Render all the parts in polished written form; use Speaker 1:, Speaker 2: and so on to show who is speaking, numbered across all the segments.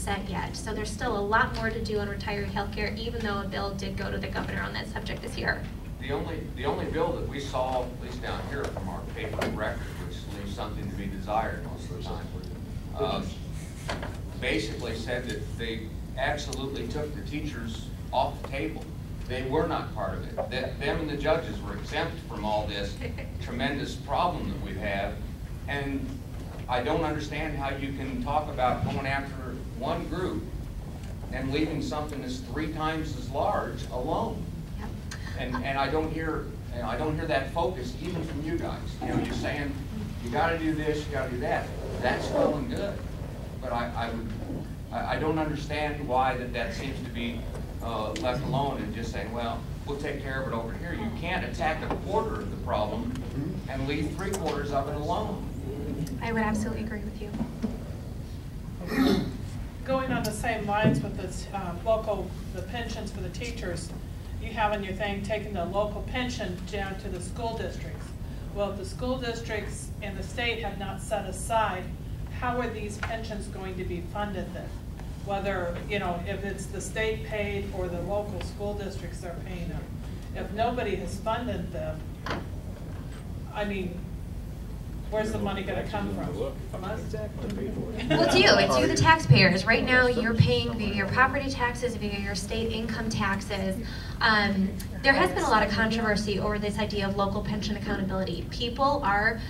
Speaker 1: set yet. So there's still a lot more to do on retiree health care, even though a bill did go to the governor on that subject this year.
Speaker 2: The only bill that we saw, at least down here from our paper record, which leaves something to be desired most of the time, basically said that they absolutely took the teachers off the table. They were not part of it. Them and the judges were exempt from all this tremendous problem that we have. And I don't understand how you can talk about going after one group and leaving something that's 3 times as large alone. And I don't hear that focus even from you guys. You know, you're saying you got to do this, you got to do that. That's well and good, but I don't understand why that seems to be left alone and just saying, well, we'll take care of it over here. You can't attack a quarter of the problem and leave 3/4 of it alone.
Speaker 1: I would absolutely agree with you.
Speaker 3: Going on the same lines with this the pensions for the teachers, you have in your thing taking the local pension down to the school districts. Well, if the school districts and the state have not set aside, how are these pensions going to be funded then? Whether, you know, if it's the state paid or the local school districts are paying them. If nobody has funded them, I mean, where's the money going to come from? From us?
Speaker 1: Well, it's you. It's you, the taxpayers. Right now, you're paying via your property taxes, via your state income taxes. There has been a lot of controversy over this idea of local pension accountability. People are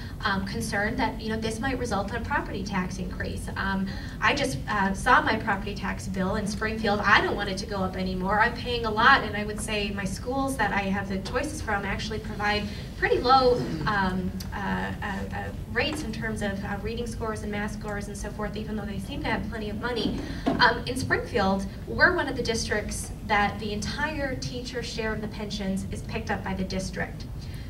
Speaker 1: concerned that, you know, this might result in a property tax increase. I just saw my property tax bill in Springfield. I don't want it to go up anymore. I'm paying a lot, and I would say my schools that I have the choices from actually provide pretty low rates in terms of reading scores and math scores and so forth, even though they seem to have plenty of money. In Springfield, we're one of the districts that the entire teacher share of the pensions is picked up by the district.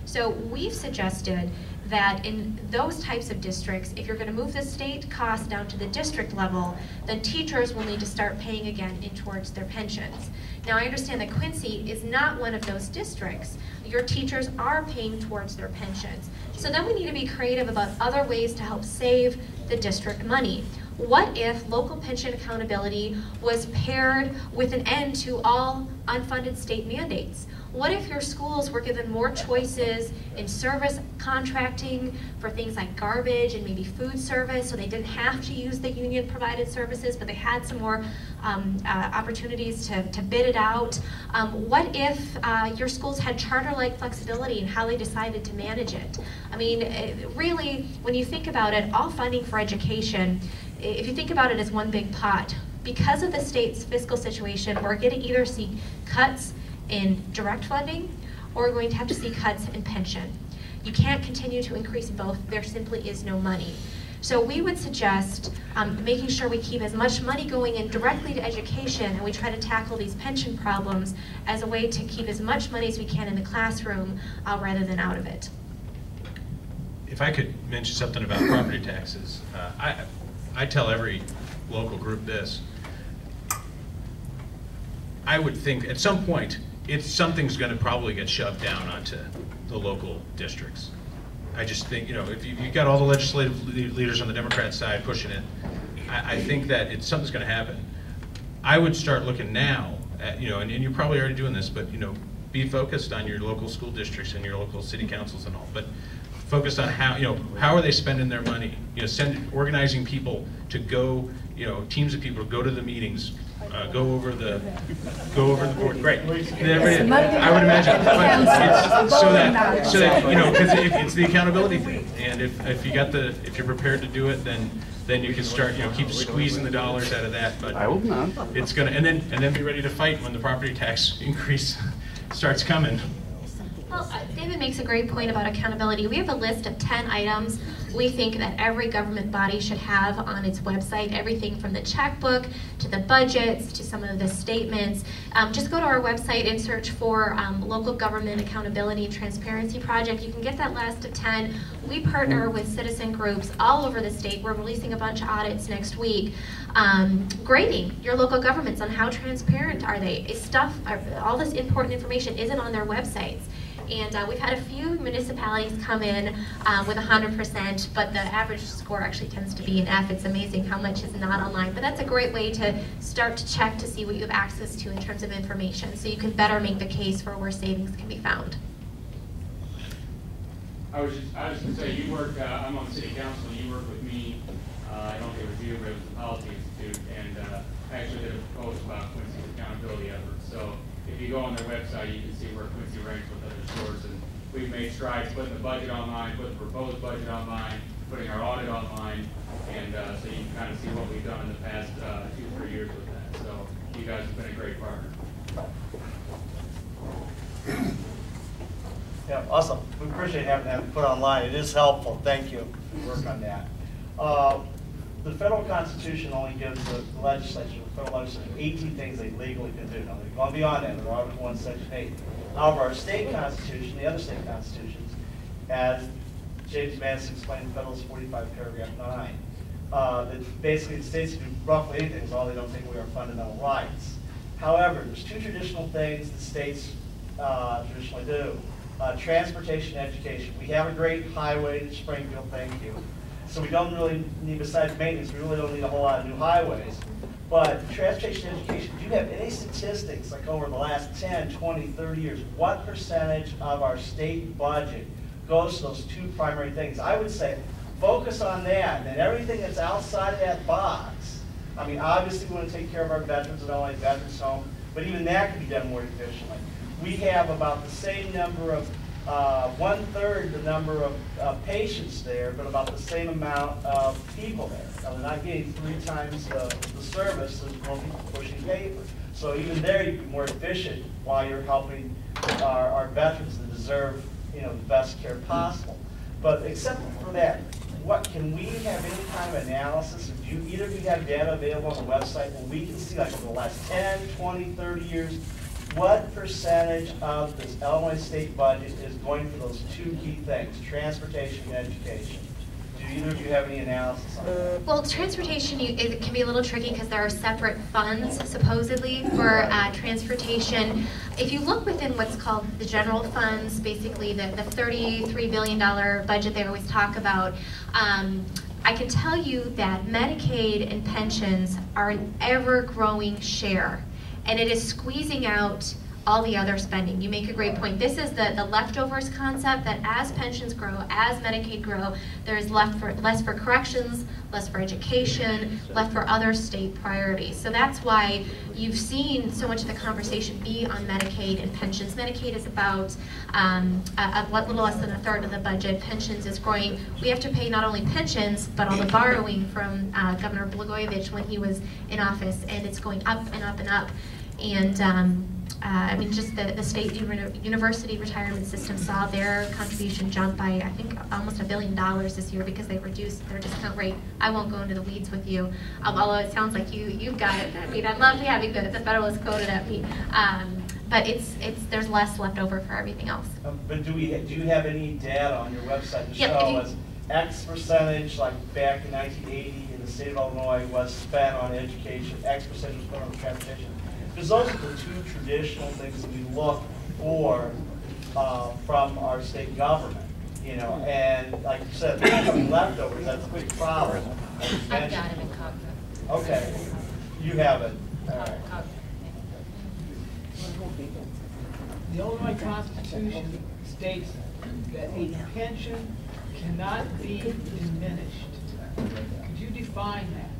Speaker 1: So we've suggested that in those types of districts, if you're going to move the state cost down to the district level, then teachers will need to start paying again in towards their pensions. Now, I understand that Quincy is not one of those districts. Your teachers are paying towards their pensions. So then we need to be creative about other ways to help save the district money. What if local pension accountability was paired with an end to all unfunded state mandates? What if your schools were given more choices in service contracting for things like garbage and maybe food service, so they didn't have to use the union provided services, but they had some more opportunities to bid it out? What if your schools had charter-like flexibility in how they decided to manage it? I mean, really, when you think about it, all funding for education, if you think about it as one big pot, because of the state's fiscal situation, we're going to either see cuts in direct funding, or we're going to have to see cuts in pension. You can't continue to increase both. There simply is no money. So we would suggest making sure we keep as much money going in directly to education, and we try to tackle these pension problems as a way to keep as much money as we can in the classroom rather than out of it.
Speaker 4: If I could mention something about property taxes, I tell every local group this. I would think at some point, something's going to probably get shoved down onto the local districts. I just think, you know, if you've got all the legislative leaders on the Democrat side pushing it, I think that something's going to happen. I would start looking now at, you know, and you're probably already doing this, but, you know, be focused on your local school districts and your local city councils and all, but focused on how, you know, how are they spending their money? You know, organizing people to go, you know, teams of people to go to the meetings, go over the board. Great. I would imagine. But so that you know, because it's the accountability thing, and if you're prepared to do it, then you can start, you know, keep squeezing the dollars out of that. But I hope not. It's gonna, and then be ready to fight when the property tax increase starts coming.
Speaker 1: Well, David makes a great point about accountability. We have a list of 10 items we think that every government body should have on its website, everything from the checkbook to the budgets to some of the statements. Just go to our website and search for Local Government Accountability and Transparency Project. You can get that list of 10. We partner with citizen groups all over the state. We're releasing a bunch of audits next week. Grading your local governments on how transparent are they. All this important information isn't on their websites. And we've had a few municipalities come in with 100%, but the average score actually tends to be an F. It's amazing how much is not online. But that's a great way to start to check to see what you have access to in terms of information, so you can better make the case for where savings can be found.
Speaker 5: I was just going to say, you work, I'm on city council, and you work with me, I don't think it was you, but it was the Policy Institute, and I actually did a proposal about Quincy's accountability efforts. So if you go on their website, you can see where Quincy ranks with other stores, and we've made strides putting the budget online, putting the proposed budget online, putting our audit online, and so you can kind of see what we've done in the past 2-3 years with that. So you guys have been a great partner.
Speaker 6: Yeah, awesome. We appreciate having that put online. It is helpful. Thank you for work on that. The federal Constitution only gives the legislature, the federal legislature, 18 things they legally can do. Now, they've gone beyond that. They're Article 1, Section 8. However, our state constitution, the other state constitutions, as James Madison explained in Federalist 45, paragraph 9, that basically the states can do roughly anything as long as they don't take away our fundamental rights. However, there's two traditional things the states traditionally do. Transportation and education. We have a great highway in Springfield, thank you. So we don't really need, besides maintenance, we really don't need a whole lot of new highways. But transportation and education, do you have any statistics, like over the last 10, 20, 30 years, what percentage of our state budget goes to those two primary things? I would say focus on that, and everything that's outside of that box. I mean, obviously we want to take care of our veterans and all veterans home, but even that can be done more efficiently. We have about the same number of, 1/3 the number of patients there, but about the same amount of people there. Now, they're not getting 3 times the service, there's more people pushing paper. So even there, you can be more efficient while you're helping our veterans that deserve, the best care possible. But except for that, what can we have any kind of analysis? Or do either of you have data available on the website where we can see, like, for the last 10, 20, 30 years, what percentage of this Illinois state budget is going for those two key things, transportation and education? Do either of you have any analysis on that?
Speaker 1: Well, transportation, it can be a little tricky because there are separate funds, supposedly, for transportation. If you look within what's called the general funds, basically the $33 billion budget they always talk about, I can tell you that Medicaid and pensions are an ever-growing share, and it is squeezing out all the other spending. You make a great point. This is the leftovers concept, that as pensions grow, as Medicaid grow, there is less for corrections, less for education, less for other state priorities. So that's why you've seen so much of the conversation be on Medicaid and pensions. Medicaid is about a little less than 1/3 of the budget. Pensions is growing. We have to pay not only pensions, but all the borrowing from Governor Blagojevich when he was in office, and it's going up and up and up. And I mean, just the state university retirement system saw their contribution jump by, I think, almost $1 billion this year because they reduced their discount rate. I won't go into the weeds with you, although it sounds like you've got it. I mean, I'd love having the Federalist quoted at me, but there's less left over for everything else.
Speaker 6: But do you have any data on your website to show us X percentage, like back in 1980 in the state of Illinois, was spent on education, X percentage was spent on transportation? Because those are the two traditional things that we look for from our state government, and like you said, becoming leftovers, that's a big problem.
Speaker 7: I've got him in Congress.
Speaker 6: Okay, you have it. All right.
Speaker 8: The Illinois Constitution states that a pension cannot be diminished. Could you define that?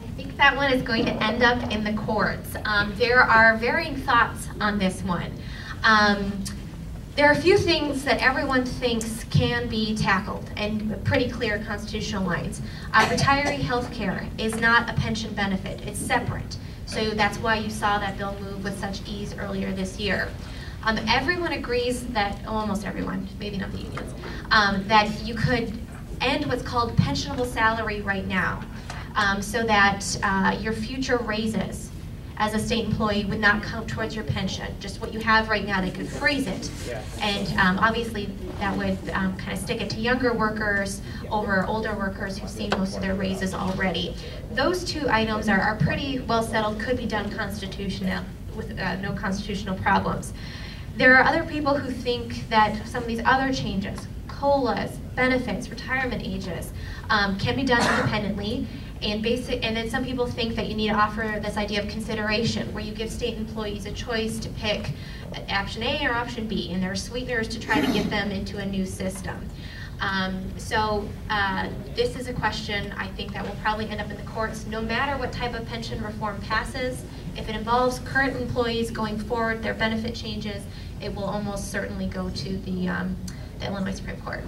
Speaker 1: I think that one is going to end up in the courts. There are varying thoughts on this one. There are a few things that everyone thinks can be tackled, and pretty clear constitutional lines. Retiree health care is not a pension benefit, it's separate. So that's why you saw that bill move with such ease earlier this year. Everyone agrees that, almost everyone, maybe not the unions, that you could end what's called pensionable salary right now. So that your future raises as a state employee would not count towards your pension. Just what you have right now, they could freeze it. And obviously that would kind of stick it to younger workers over older workers who've seen most of their raises already. Those two items are pretty well settled, could be done constitutional with no constitutional problems. There are other people who think that some of these other changes, COLAs, benefits, retirement ages, can be done independently. And then some people think that you need to offer this idea of consideration, where you give state employees a choice to pick option A or option B, and there are sweeteners to try to get them into a new system. This is a question I think that will probably end up in the courts, no matter what type of pension reform passes. If it involves current employees going forward, their benefit changes, it will almost certainly go to the Illinois Supreme Court.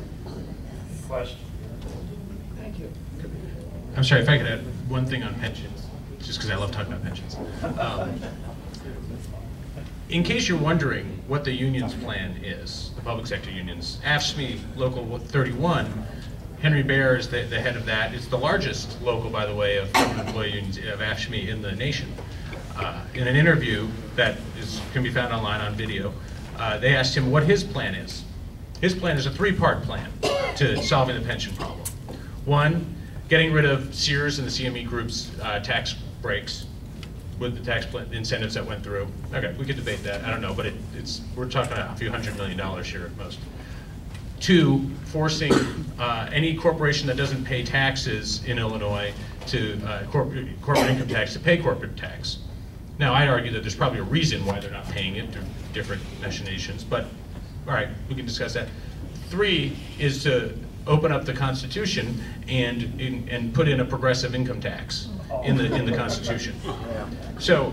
Speaker 6: Question.
Speaker 8: Thank you.
Speaker 4: I'm sorry, if I could add one thing on pensions, just because I love talking about pensions. In case you're wondering what the union's plan is, the public sector unions, AFSCME Local 31, Henry Baer is the head of that. It's the largest local, by the way, of government employee unions of AFSCME in the nation. In an interview that can be found online on video, they asked him what his plan is. His plan is a three-part plan to solving the pension problem. One, getting rid of Sears and the CME Group's tax breaks with the tax incentives that went through. Okay, we could debate that. I don't know, but we're talking about a few $100 million here at most. Two, forcing any corporation that doesn't pay taxes in Illinois to corporate income tax to pay corporate tax. Now, I'd argue that there's probably a reason why they're not paying it through different machinations, but all right, we can discuss that. Three is to open up the Constitution and put in a progressive income tax in the Constitution. So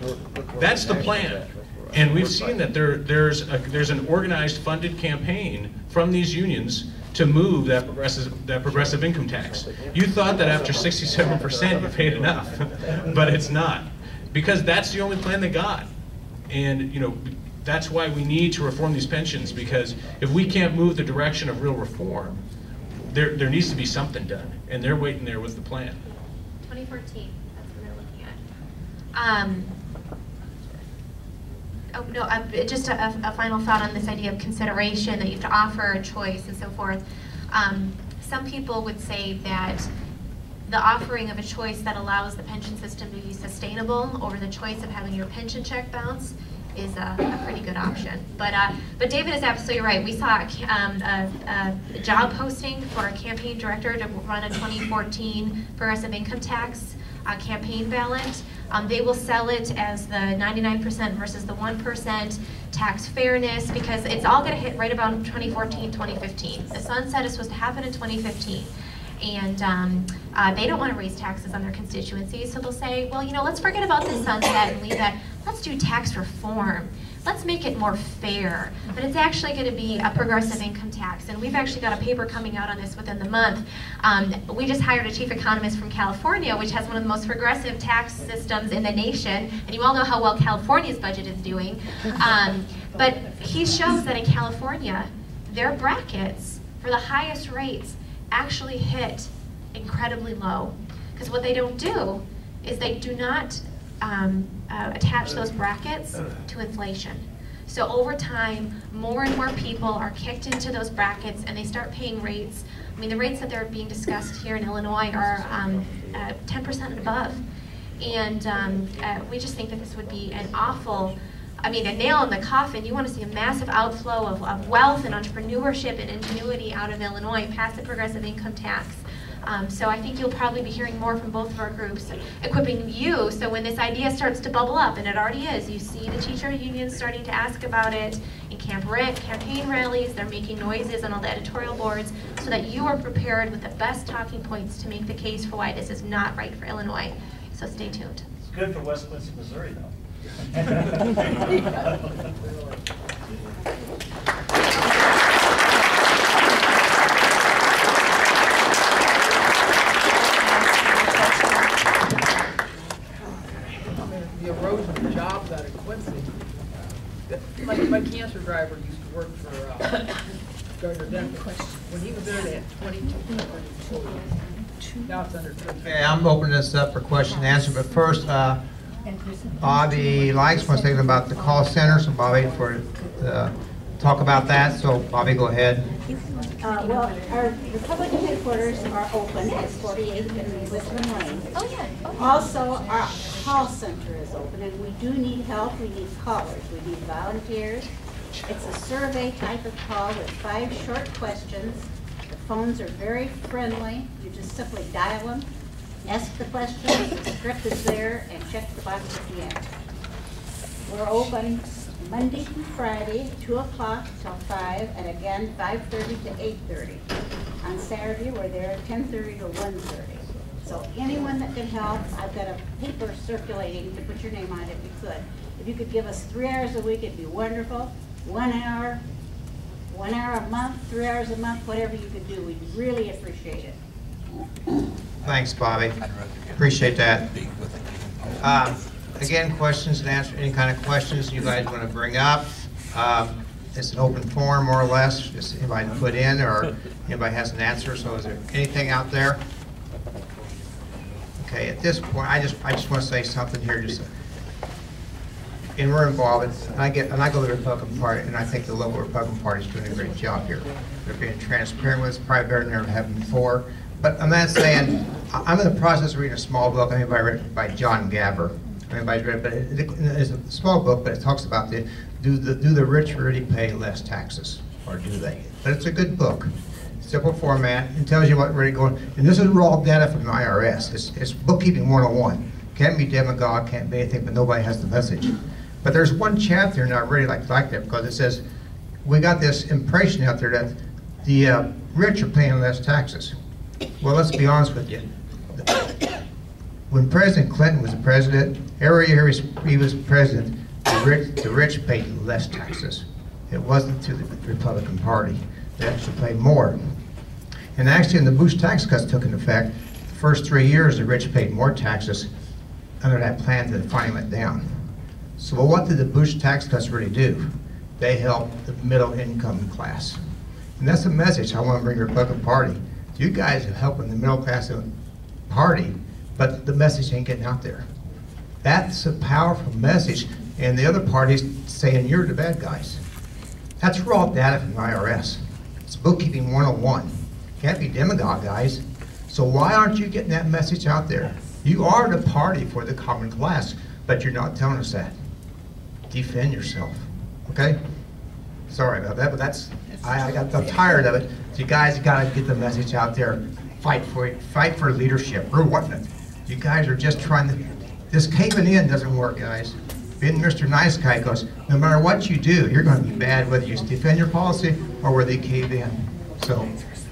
Speaker 4: that's the plan, and we've seen that there's an organized, funded campaign from these unions to move that progressive income tax. You thought that after 67% you paid enough, but it's not, because that's the only plan they got. And that's why we need to reform these pensions, because if we can't move the direction of real reform, there needs to be something done, and they're waiting there with the plan.
Speaker 1: 2014, that's what they're looking at. Just a final thought on this idea of consideration, that you have to offer a choice and so forth. Some people would say that the offering of a choice that allows the pension system to be sustainable over the choice of having your pension check bounce is a pretty good option. But David is absolutely right. We saw a job posting for a campaign director to run a 2014 progressive income tax campaign ballot. They will sell it as the 99% versus the 1% tax fairness, because it's all going to hit right about 2014, 2015. The sunset is supposed to happen in 2015. And they don't want to raise taxes on their constituencies, so they'll say, well, let's forget about this sunset and leave that. Let's do tax reform. Let's make it more fair. But it's actually going to be a progressive income tax, and we've actually got a paper coming out on this within the month. We just hired a chief economist from California, which has one of the most progressive tax systems in the nation, and you all know how well California's budget is doing. But he shows that in California, their brackets for the highest rates actually hit incredibly low, because what they don't do is they do not attach those brackets to inflation. So over time, more and more people are kicked into those brackets, and they start paying rates. I mean, the rates that are being discussed here in Illinois are 10% and above. And we just think that this would be an awful, a nail in the coffin. You want to see a massive outflow of wealth and entrepreneurship and ingenuity out of Illinois past the progressive income tax. So I think you'll probably be hearing more from both of our groups, equipping you, so when this idea starts to bubble up, and it already is, you see the teacher unions starting to ask about it in campaign rallies, they're making noises on all the editorial boards, so that you are prepared with the best talking points to make the case for why this is not right for Illinois. So stay tuned.
Speaker 6: It's good for West Quincy, Missouri, though.
Speaker 8: The erosion of jobs out of Quincy. My cancer driver used to work for Gardner Denver. When he was there, they had 22 employees. Now it's under 30.
Speaker 9: Okay, I'm opening this up for question and answer, but first, Bobby Likes wants to say about the call center, so Bobby, talk about that. So Bobby, go ahead.
Speaker 10: Well, the public headquarters are open at 48th and Wisdom Lane.
Speaker 7: Oh, yeah. Oh, yeah.
Speaker 10: Also, our call center is open, and we do need help. We need callers. We need volunteers. It's a survey type of call with 5 short questions. The phones are very friendly. You just simply dial them, ask the questions, the script is there, and check the box at the end. We're open Monday through Friday, 2 o'clock till 5, and again 5:30 to 8:30. On Saturday, we're there 10:30 to 1:30. So anyone that can help, I've got a paper circulating to put your name on it if you could. If you could give us 3 hours a week, it'd be wonderful. 1 hour, 1 hour a month, 3 hours a month, whatever you could do, we'd really appreciate it.
Speaker 9: Thanks, Bobby. Appreciate that. Again, questions and answers, any kind of questions you guys want to bring up. It's an open forum, more or less. Just anybody can put in, or anybody has an answer. So is there anything out there? Okay, at this point, I just want to say something here. And we're involved. And I go to the Republican Party, and I think the local Republican Party is doing a great job here. They're being transparent with us, probably better than they ever have before. But I'm not saying, I'm in the process of reading a small book, I think written by John Gabber. Everybody's read it, but it's a small book, but it talks about do the rich really pay less taxes, or do they? But it's a good book. Simple format, and tells you what really going, and this is raw data from the IRS. It's bookkeeping 101. Can't be demagogue, can't be anything, but nobody has the message. But there's one chapter, and I really like that, because it says, we got this impression out there that the rich are paying less taxes. Well, let's be honest with you. When President Clinton was the president, every year he was president, the rich paid less taxes. It wasn't to the Republican Party. They actually paid more. And actually, when the Bush tax cuts took into effect, the first 3 years, the rich paid more taxes under that plan that finally went down. So what did the Bush tax cuts really do? They helped the middle income class. And that's the message I want to bring to the Republican Party. You guys are helping the middle class party, but the message ain't getting out there. That's a powerful message, and the other party's saying you're the bad guys. That's raw data from the IRS. It's bookkeeping 101. Can't be demagogue, guys. So why aren't you getting that message out there? You are the party for the common class, but you're not telling us that. Defend yourself, okay? Sorry about that, but I'm tired of it. You guys got to get the message out there. Fight for it. Fight for leadership. We're wanting it. You guys are just trying to. This caving in doesn't work, guys. Being Mr. Nice Guy goes, no matter what you do, you're going to be bad whether you defend your policy or whether you cave in. So,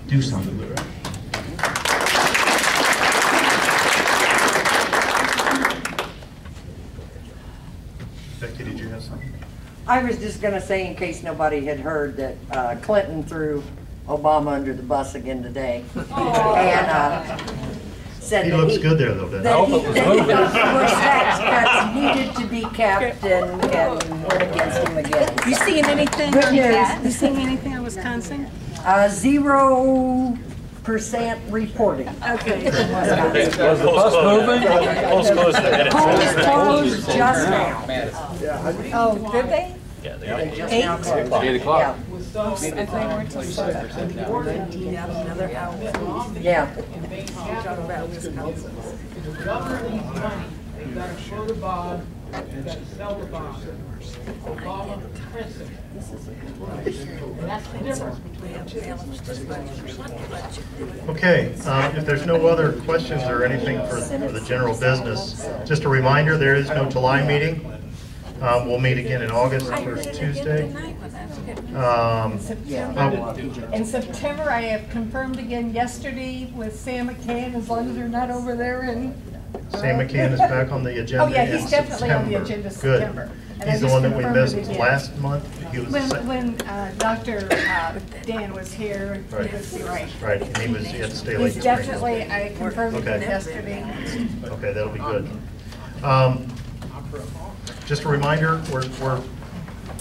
Speaker 9: do something.
Speaker 4: Becky, did you have something?
Speaker 11: I was just going to say, in case nobody had heard, that Clinton threw Obama under the bus again today. And said
Speaker 4: He
Speaker 11: that
Speaker 4: looks good there, though, doesn't
Speaker 11: that
Speaker 4: he?
Speaker 11: Bush tax cuts needed to be kept and went against him again.
Speaker 12: You seeing anything
Speaker 11: Good
Speaker 12: on
Speaker 11: news.
Speaker 12: that? You seeing anything on Wisconsin?
Speaker 11: 0% reporting.
Speaker 12: Okay.
Speaker 13: Was the bus moving? Polls
Speaker 11: Polls closed just now.
Speaker 12: Oh, did they?
Speaker 13: Yeah,
Speaker 11: They just now closed.
Speaker 13: 8 o'clock.
Speaker 12: I think we're till 7. Another hour.
Speaker 11: Yeah.
Speaker 8: Talk about Wisconsin. The governor needs money. They've got to float a bond. They've got to sell the bond. Obama prints it. And that's the difference between two.
Speaker 14: Okay, if there's no other questions or anything for the general business, just a reminder, there is no July meeting. We'll meet again in August, first Tuesday.
Speaker 12: In September, I have confirmed again yesterday with Sam McCann, as long as they're not over there in.
Speaker 14: Sam McCann is back on the agenda.
Speaker 12: Oh, yeah,
Speaker 14: in
Speaker 12: he's definitely on the
Speaker 14: September.
Speaker 12: agenda
Speaker 14: Good.
Speaker 12: September. And I
Speaker 14: He's the
Speaker 12: just
Speaker 14: one that we
Speaker 12: confirmed
Speaker 14: missed
Speaker 12: it again.
Speaker 14: last month. He was
Speaker 12: When Dr. Dan was here, he
Speaker 14: Right.
Speaker 12: was right.
Speaker 14: Right, and he had to stay late.
Speaker 12: He's definitely, I confirmed it
Speaker 14: Okay.
Speaker 12: yesterday.
Speaker 14: Okay, that'll be good. Just a reminder,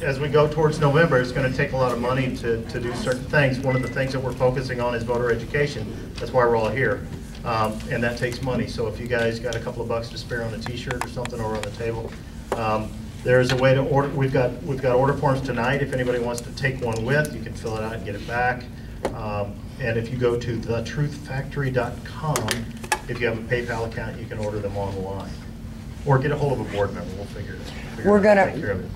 Speaker 14: as we go towards November, it's going to take a lot of money to do certain things. One of the things that we're focusing on is voter education. That's why we're all here. And that takes money. So if you guys got a couple of bucks to spare on a t-shirt or something over on the table, there's a way to order. We've got order forms tonight. If anybody wants to take one with, you can fill it out and get it back. And if you go to thetruthfactory.com, if you have a PayPal account, you can order them online. or get a hold of a board member, we'll figure it out.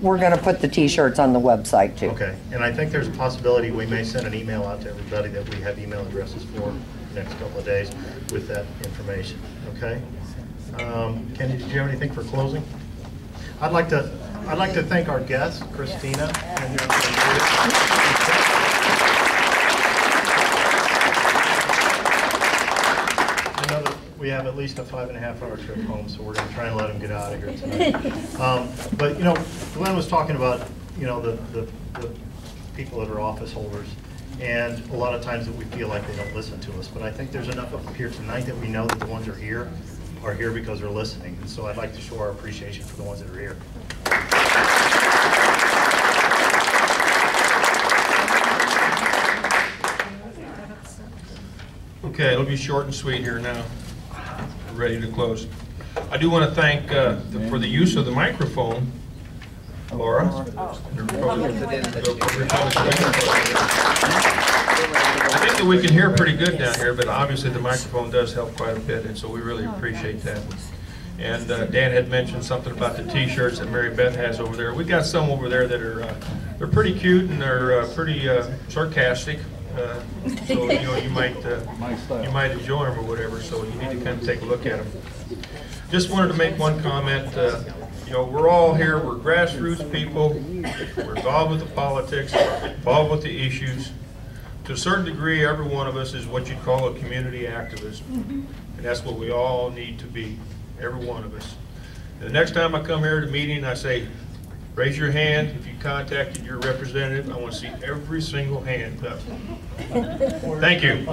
Speaker 11: We're gonna put the T-shirts on the website too.
Speaker 14: Okay, and I think there's a possibility we may send an email out to everybody that we have email addresses for the next couple of days with that information, okay? Kenny, did you have anything for closing? I'd like to thank our guests, Christina. And I know that we have at least a 5.5-hour trip home, so we're going to try and let them get out of here tonight. But, you know, Glenn was talking about, you know, the people that are office holders, and a lot of times that we feel like they don't listen to us. But I think there's enough up here tonight that we know that the ones that are here because they're listening. And so I'd like to show our appreciation for the ones that are here.
Speaker 4: Okay, it'll be short and sweet here now. We're ready to close. I do want to thank for the use of the microphone, Laura. I think that we can hear pretty good down here, but obviously the microphone does help quite a bit, and so we really appreciate that. And Dan had mentioned something about the T-shirts that Mary Beth has over there. We got some over there that are they're pretty cute and they're pretty sarcastic. So you know you might enjoy them or whatever. So you need to kind of take a look at them. Just wanted to make one comment. You know, we're all here. We're grassroots people. We're involved with the politics. Involved with the issues. To a certain degree, every one of us is what you'd call a community activist, and that's what we all need to be. Every one of us. And the next time I come here to a meeting, I say, raise your hand if you contacted your representative. I want to see every single hand up. Thank you.